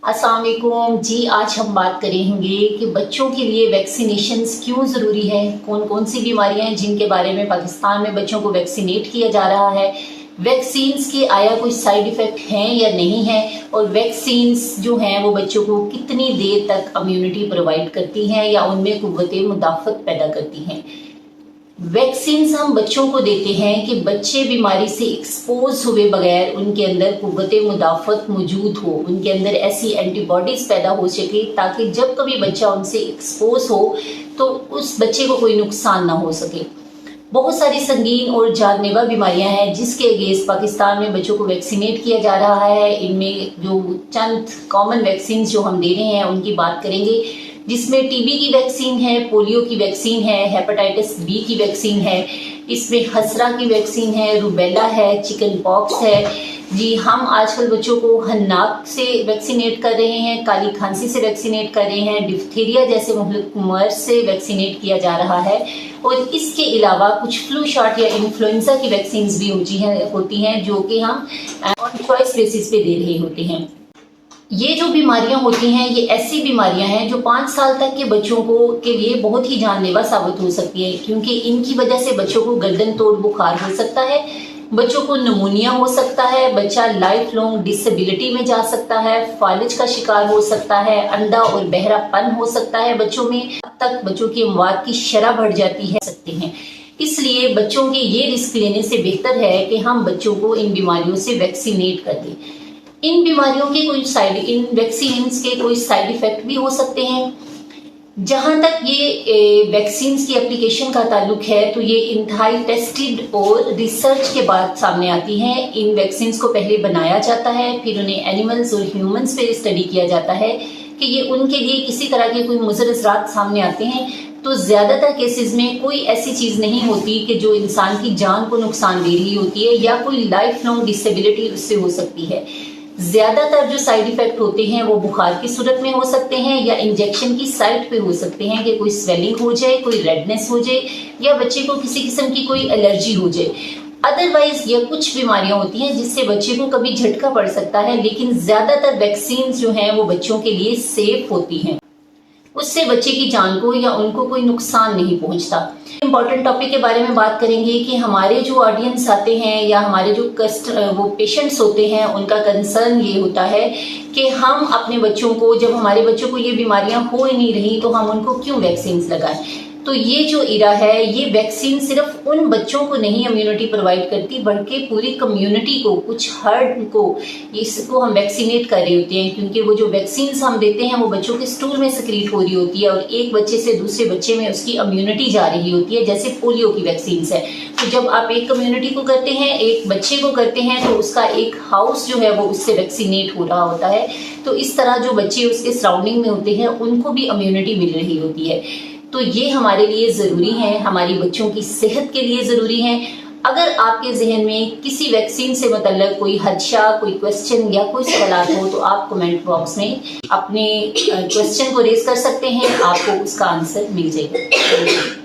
अस्सलाम वालेकुम जी। आज हम बात करेंगे कि बच्चों के लिए वैक्सीनेशंस क्यों ज़रूरी है, कौन कौन सी बीमारियां हैं जिनके बारे में पाकिस्तान में बच्चों को वैक्सीनेट किया जा रहा है, वैक्सीन्स के आया कोई साइड इफ़ेक्ट हैं या नहीं है, और वैक्सीन्स जो हैं वो बच्चों को कितनी देर तक इम्यूनिटी प्रोवाइड करती हैं या उनमें कुव्वत मुदाफ़त पैदा करती हैं। वैक्सीन्स हम बच्चों को देते हैं कि बच्चे बीमारी से एक्सपोज हुए बगैर उनके अंदर कुव्वत मुदाफ़त मौजूद हो, उनके अंदर ऐसी एंटीबॉडीज़ पैदा हो सके ताकि जब कभी बच्चा उनसे एक्सपोज हो तो उस बच्चे को कोई नुकसान ना हो सके। बहुत सारी संगीन और जानलेवा बीमारियां हैं जिसके अगेंस्ट पाकिस्तान में बच्चों को वैक्सीनेट किया जा रहा है। इनमें जो चंद कॉमन वैक्सीन जो हम दे रहे हैं उनकी बात करेंगे, जिसमें टीबी की वैक्सीन है, पोलियो की वैक्सीन है, हेपेटाइटिस बी की वैक्सीन है, इसमें खसरा की वैक्सीन है, रूबेला है, चिकन पॉक्स है। जी, हम आजकल बच्चों को हन्नाक से वैक्सीनेट कर रहे हैं, काली खांसी से वैक्सीनेट कर रहे हैं, डिफ्थीरिया जैसे मुहलिक मर्ज से वैक्सीनेट किया जा रहा है, और इसके अलावा कुछ फ्लू शॉट या इन्फ्लुएंजा की वैक्सीन भी होती हैं जो कि हम ऑन चॉइस बेसिस पे दे रहे होते हैं। ये जो बीमारियां होती हैं ये ऐसी बीमारियां हैं जो 5 साल तक के बच्चों को के लिए बहुत ही जानलेवा साबित हो सकती है, क्योंकि इनकी वजह से बच्चों को गर्दन तोड़ बुखार हो सकता है, बच्चों को निमोनिया हो सकता है, बच्चा लाइफ लॉन्ग डिसेबिलिटी में जा सकता है, फालिज का शिकार हो सकता है, अंधा और बहरापन हो सकता है बच्चों में, अब तक बच्चों की अमवात की शरह बढ़ जाती है सकते हैं। इसलिए बच्चों के ये रिस्क लेने से बेहतर है कि हम बच्चों को इन बीमारियों से वैक्सीनेट कर दें। इन बीमारियों के इन वैक्सीन्स के कोई साइड इफेक्ट भी हो सकते हैं। जहां तक ये वैक्सीन्स की एप्लीकेशन का ताल्लुक है तो ये इंतहाई टेस्टेड और रिसर्च के बाद सामने आती हैं। इन वैक्सीन्स को पहले बनाया जाता है, फिर उन्हें एनिमल्स और ह्यूमंस पे स्टडी किया जाता है कि ये उनके लिए किसी तरह के कोई मुज़र असरात सामने आते हैं। तो ज़्यादातर केसेस में कोई ऐसी चीज़ नहीं होती कि जो इंसान की जान को नुकसान दे रही होती है या कोई लाइफ लॉन्ग डिसेबिलिटी उससे हो सकती है। ज्यादातर जो साइड इफेक्ट होते हैं वो बुखार की सूरत में हो सकते हैं या इंजेक्शन की साइट पे हो सकते हैं कि कोई स्वेलिंग हो जाए, कोई रेडनेस हो जाए या बच्चे को किसी किस्म की कोई एलर्जी हो जाए। अदरवाइज ये कुछ बीमारियां होती हैं जिससे बच्चे को कभी झटका पड़ सकता है, लेकिन ज्यादातर वैक्सीन जो हैं वो बच्चों के लिए सेफ होती हैं, उससे बच्चे की जान को या उनको कोई नुकसान नहीं पहुंचता। इम्पॉर्टेंट टॉपिक के बारे में बात करेंगे कि हमारे जो ऑडियंस आते हैं या हमारे जो वो पेशेंट्स होते हैं उनका कंसर्न ये होता है कि हम अपने बच्चों को, जब हमारे बच्चों को ये बीमारियां हो ही नहीं रही तो हम उनको क्यों वैक्सीन लगाएं। तो ये जो इरा है, ये वैक्सीन सिर्फ उन बच्चों को नहीं इम्यूनिटी प्रोवाइड करती बल्कि पूरी कम्युनिटी को, कुछ हर्ड को इसको हम वैक्सीनेट कर रहे होते हैं, क्योंकि वो जो वैक्सीन हम देते हैं वो बच्चों के स्टूल में सिक्रीट हो रही होती है और एक बच्चे से दूसरे बच्चे में उसकी इम्यूनिटी जा रही होती है, जैसे पोलियो की वैक्सीन है। तो जब आप एक कम्युनिटी को करते हैं, एक बच्चे को करते हैं, तो उसका एक हाउस जो है वो उससे वैक्सीनेट हो रहा होता है। तो इस तरह जो बच्चे उसके सराउंडिंग में होते हैं उनको भी इम्यूनिटी मिल रही होती है। तो ये हमारे लिए ज़रूरी है, हमारी बच्चों की सेहत के लिए ज़रूरी है। अगर आपके जहन में किसी वैक्सीन से मतलब कोई खदशा, कोई क्वेश्चन या कोई सवाल हो तो आप कमेंट बॉक्स में अपने क्वेश्चन को रेज कर सकते हैं, आपको उसका आंसर मिल जाएगा।